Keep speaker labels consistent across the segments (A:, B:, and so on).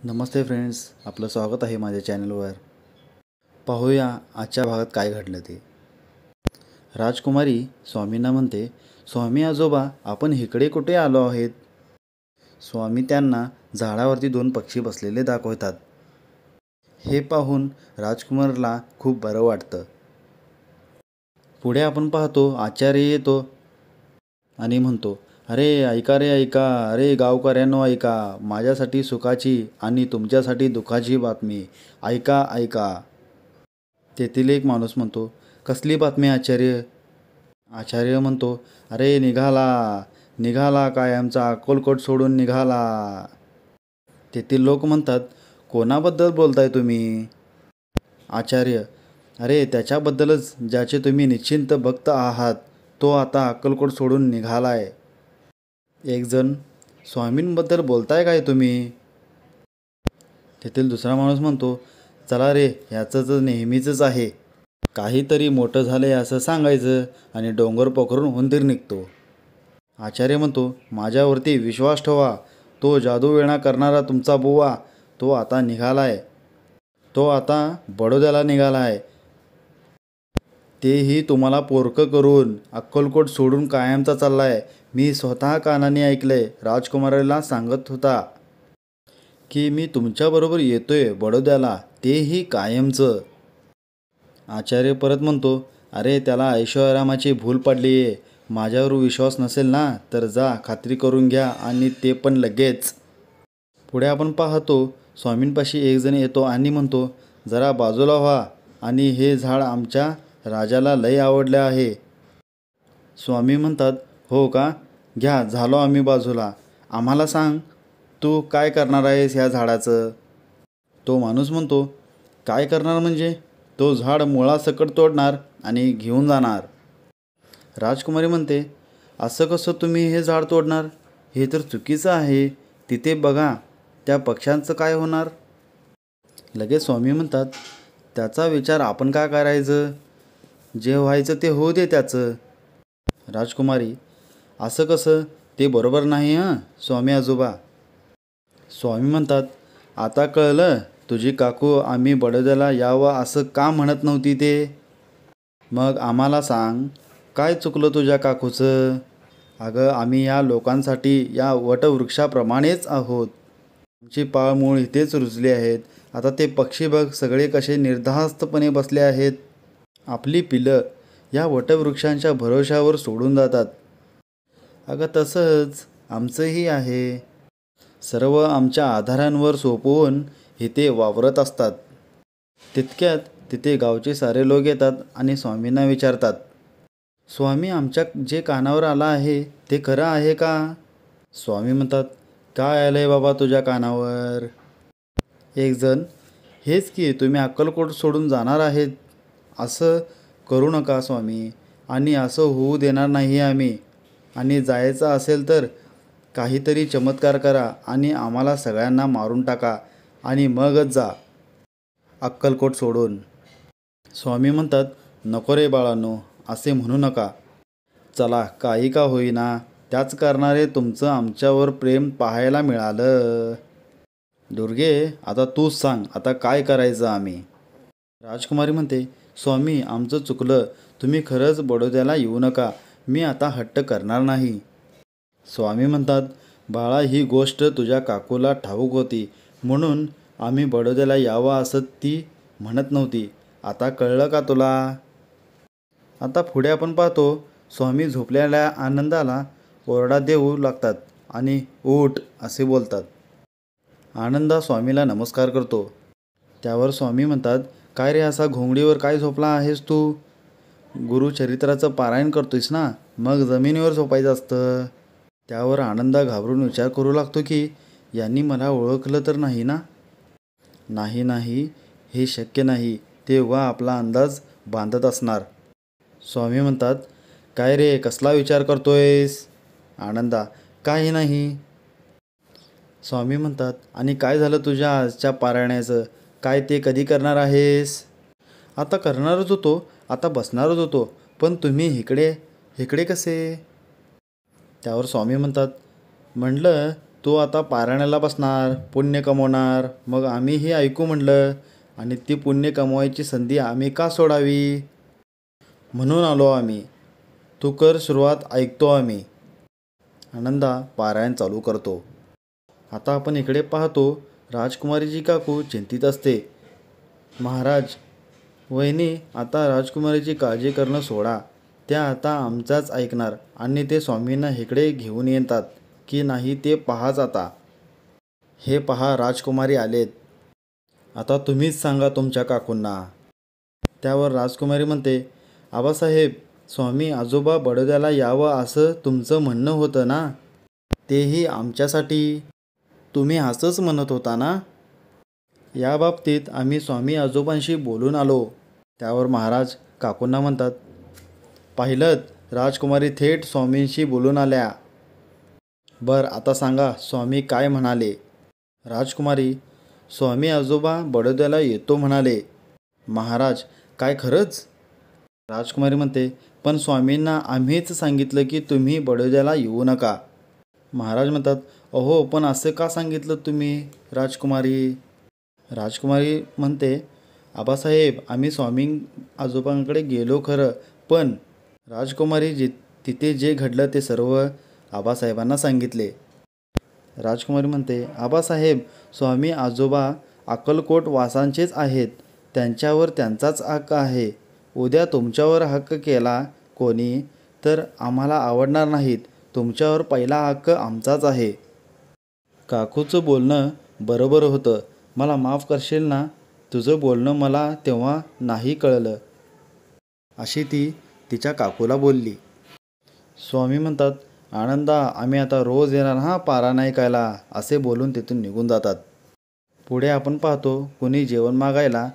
A: नमस्ते friends, आपलं स्वागत आहे माझ्या चॅनलवर. पाहूया आजच्या भागात काय घडलं ते. राजकुमारी स्वामींना म्हणते, स्वामी आजोबा, आपण इकडे कुठे आलो आहेत? स्वामी त्यांना झाडावरती 2 पक्षी बसलेले दाखवतात. हे पाहून राजकुमारला खूप बरं वाटतं. पुढे आपण पाहतो आचार्य येतो आणि म्हणतो, अरे ऐका रे ऐका, अरे गावकऱ्यांनो ऐका, माझ्यासाठी सुखाची आणि तुमच्यासाठी दुःखाची बातमी ऐका ऐका. तेथील एक माणूस म्हणतो, कसली बातमी आचार्य? आचार्य म्हणतो, अरे निघाला काय आमचा अक्कलकोट सोडून निघाला. तेथील लोक म्हणतात, कोणाबद्दल बोलताय तुम्ही? आचार्य, अरे त्याच्याबद्दलच ज्याचे तुम्ही निश्चिंत भक्त आहात, तो आता अक्कलकोट सोडून निघालाय. एक जण, स्वामींबद्दल बोलताय काय तुम्ही? तेथील दुसरा माणूस म्हणतो, चला रे, ह्याचं तर नेहमीचंच आहे. काहीतरी मोठं झालंय असं सांगायचं आणि डोंगर पोखरून उंदीर निघतो. आचार्य म्हणतो, माझ्यावरती विश्वास ठेवा, तो जादूवेणा करणारा तुमचा बुवा तो आता निघालाय. तो आता बडोद्याला निघालाय. तेही तुम्हाला पोरकं करून अक्कलकोट सोडून कायमचा चाललाय. मी स्वतः कानाने ऐकलंय. राजकुमारीला सांगत होता की मी तुमच्याबरोबर येतोय बडोद्याला, तेही कायमचं. आचार्य परत म्हणतो, अरे त्याला ऐशोआरामाची भूल पडली आहे. माझ्यावर विश्वास नसेल ना तर जा खात्री करून घ्या, आणि ते पण लगेच. पुढे आपण पाहतो स्वामींपाशी एक जण येतो आणि म्हणतो, जरा बाजूला व्हा, आणि हे झाड आमच्या राजाला लय आवडले आहे. स्वामी म्हणतात, हो का, घ्या, झालो आम्ही बाजूला. आम्हाला सांग, तू काय करणार आहेस ह्या झाडाचं? तो माणूस म्हणतो, काय करणार म्हणजे? तो झाड मुळासकट तोडणार आणि घेऊन जाणार. राजकुमारी म्हणते, असं कसं तुम्ही हे झाड तोडणार? हे तर चुकीचं आहे. तिथे बघा, त्या पक्ष्यांचं काय होणार? लगेच स्वामी म्हणतात, त्याचा विचार आपण काय करायचं? जे व्हायचं ते होऊ दे त्याचं. राजकुमारी, असं कसं? ते बरोबर नाही हं स्वामी आजोबा. स्वामी म्हणतात, आता कळलं, तुझी काकू आम्ही बडोद्याला यावं असं का म्हणत नव्हती ते? मग आम्हाला सांग, काय चुकलं तुझ्या काकूचं? अगं, आम्ही या लोकांसाठी या वटवृक्षाप्रमाणेच आहोत. आमची पाळमूळ इथेच रुजली आहेत. आता ते पक्षी बघ, सगळे कसे निर्धास्तपणे बसले आहेत. आपली पिलं या वटवृक्षांच्या भरोशावर सोडून जातात. अगं, तसंच आमचंही आहे. सर्व आमच्या आधारांवर सोपवून इथे वावरत असतात. तितक्यात तिथे गावचे सारे लोक येतात आणि स्वामींना विचारतात, स्वामी, आमच्या जे कानावर आलं आहे ते खरं आहे का? स्वामी म्हणतात, काय आलंय बाबा तुझ्या कानावर? एक जण, हेच की तुम्ही अक्कलकोट सोडून जाणार आहेत. असं करू नका स्वामी, आणि असं होऊ देणार नाही आम्ही. आणि जायचं असेल तर काहीतरी चमत्कार करा आणि आम्हाला सगळ्यांना मारून टाका, आणि मगच जा अक्कलकोट सोडून. स्वामी म्हणतात, नको रे बाळांनो, असे म्हणू नका. चला, काही का होईना, त्याच करणारे तुमचं आमच्यावर प्रेम पाहायला मिळालं. दुर्गे, आता तूच सांग, आता काय करायचं आम्ही? राजकुमारी म्हणते, स्वामी, आमचं चुकलं. तुम्ही खरंच बडोद्याला येऊ नका. मी आता हट्ट करणार नाही. स्वामी म्हणतात, बाळा, ही गोष्ट तुझ्या काकूला ठाऊक होती, म्हणून आम्ही बडोद्याला यावं असं ती म्हणत नव्हती. आता कळलं का तुला? आता पुढे आपण पाहतो स्वामी झोपलेल्या आनंदाला ओरडा देऊ लागतात आणि उठ असे बोलतात. आनंदा स्वामीला नमस्कार करतो. त्यावर स्वामी म्हणतात, काय रे, असा घोंगडीवर काय झोपला आहेस तू? गुरुचरित्राचं पारायण करतोयस ना, मग जमिनीवर झोपायचं असतं. त्यावर आनंदा घाबरून विचार करू लागतो की यांनी मला ओळखलं तर नाही ना? नाही, हे शक्य नाही. तेव्हा आपला अंदाज बांधत असणार. स्वामी म्हणतात, काय रे, कसला विचार करतोयस? आनंदा, काही नाही. स्वामी म्हणतात, आणि काय झालं तुझ्या आजच्या पारायणाचं? काय ते कधी करणार आहेस? आता करणारच होतो, आता बसणारच होतो, पण तुम्ही इकडे कसे? त्यावर स्वामी म्हणतात, म्हणलं तू आता पारायणाला बसणार, पुण्य कमवणार, मग आम्हीही ऐकू म्हणलं आणि ती पुण्य कमवायची संधी आम्ही का सोडावी? म्हणून आलो आम्ही. तू कर सुरुवात, ऐकतो आम्ही. आनंदा पारायण चालू करतो. आता आपण इकडे पाहतो राजकुमारीची काकू चिंतित असते. महाराज, वहिनी, आता राजकुमारीची काळजी करणं सोडा. त्या आता आमचाच ऐकणार आणि ते स्वामींना इकडे घेऊन येतात की नाही ते पहाच आता. हे पहा, राजकुमारी आलेत. आता तुम्हीच सांगा तुमच्या काकूंना. त्यावर राजकुमारी म्हणते, आबासाहेब, स्वामी आजोबा बडोद्याला यावं असं तुमचं म्हणणं होतं ना? तेही आमच्यासाठी. तुम्ही असंच म्हणत होता ना? या बाबतीत आम्ही स्वामी आजोबांशी बोलून आलो. त्यावर महाराज काकूंना म्हणतात, पाहिलं, राजकुमारी थेट स्वामींशी बोलून आल्या. बरं, आता सांगा स्वामी काय म्हणाले? राजकुमारी, स्वामी आजोबा बडोद्याला येतो म्हणाले. महाराज, काय खरंच? राजकुमारी म्हणते, पण स्वामींना आम्हीच सांगितलं की तुम्ही बडोद्याला येऊ नका. महाराज म्हणतात, अहो, पण असं का सांगितलं तुम्ही राजकुमारी? राजकुमारी म्हणते, आबासाहेब, आम्ही स्वामी आजोबांकडे गेलो खरं, पण राजकुमारी तिथे जे घडलं ते सर्व आबासाहेबांना सांगितले. राजकुमारी म्हणते, आबासाहेब, स्वामी आजोबा अक्कलकोट वासांचेच आहेत. त्यांच्यावर त्यांचाच हक्क आहे. उद्या तुमच्यावर हक्क केला कोणी तर आम्हाला आवडणार नाहीत. तुमच्यावर पहिला हक्क आमचाच आहे. काकूचं बोलणं बरोबर होतं. मला माफ करशील ना? तुझं बोलणं मला तेव्हा नाही कळलं, अशी ती तिच्या काकूला बोलली. स्वामी म्हणतात, आनंदा, आम्ही आता रोज येणार हा पारायण ऐकायला, असे बोलून तिथून निघून जातात. पुढे आपण पाहतो कुणी जेवण मागायला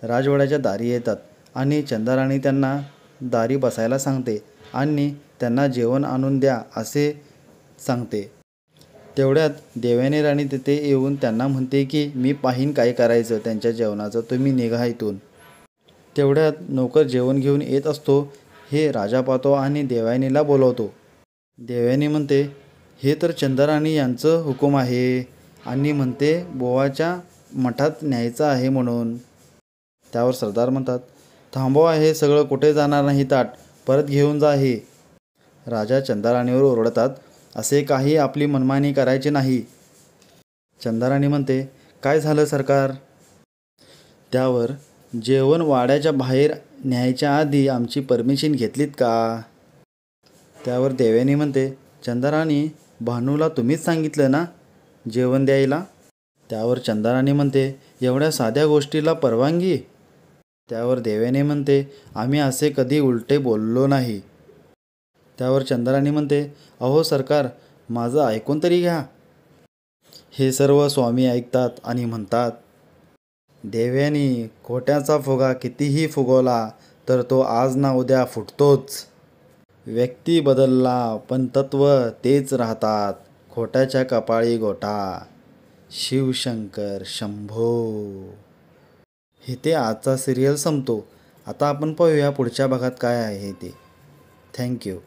A: राजवाड्याच्या दारी येतात आणि चंदाराणी त्यांना दारी बसायला सांगते आणि त्यांना जेवण आणून द्या असे सांगते. तेवढ्यात देवयानी राणी तिथे येऊन त्यांना म्हणते की मी पाहीन काय करायचं त्यांच्या जेवणाचं, तुम्ही निघा इथून. तेवढ्यात नोकर जेवण घेऊन येत असतो. हे राजा पाहतो आणि देवयानीला बोलवतो. देवयानी म्हणते, हे तर चंदाराणी यांचं हुकूम आहे आणि म्हणते बोवाच्या मठात न्यायचं आहे म्हणून. त्यावर सरदार म्हणतात, थांबवा, हे सगळं कुठे जाणार नाही, ताट परत घेऊन जा हे. राजा चंदाराणीवर ओरडतात, असे काही आपली मनमानी करायची नाही. चंदाराणी म्हणते, काय झालं सरकार? त्यावर, जेवण वाड्याच्या बाहेर न्यायच्या आधी आमची परमिशन घेतलीत का? त्यावर देवयानी म्हणते, चंदाराणी, भानूला तुम्हीच सांगितलं ना जेवण द्यायला? त्यावर चंदाराणी म्हणते, एवढ्या साध्या गोष्टीला परवानगी? त्यावर देवयानी म्हणते, आम्ही असे कधी उलटे बोललो नाही. त्यावर चंदाराणी म्हणते, अहो सरकार, माझं ऐकून तरी घ्या. हे सर्व स्वामी ऐकतात आणि म्हणतात, देवयानी, खोट्याचा फुगा कितीही फुगवला तर तो आज ना उद्या फुटतोच. व्यक्ती बदलला पण तत्व तेच राहतात. खोट्याच्या कपाळी गोटा. शिवशंकर शंभो. इथे आजचा सिरियल संपतो. आता आपण पाहूया पुढच्या भागात काय आहे ते. थँक्यू.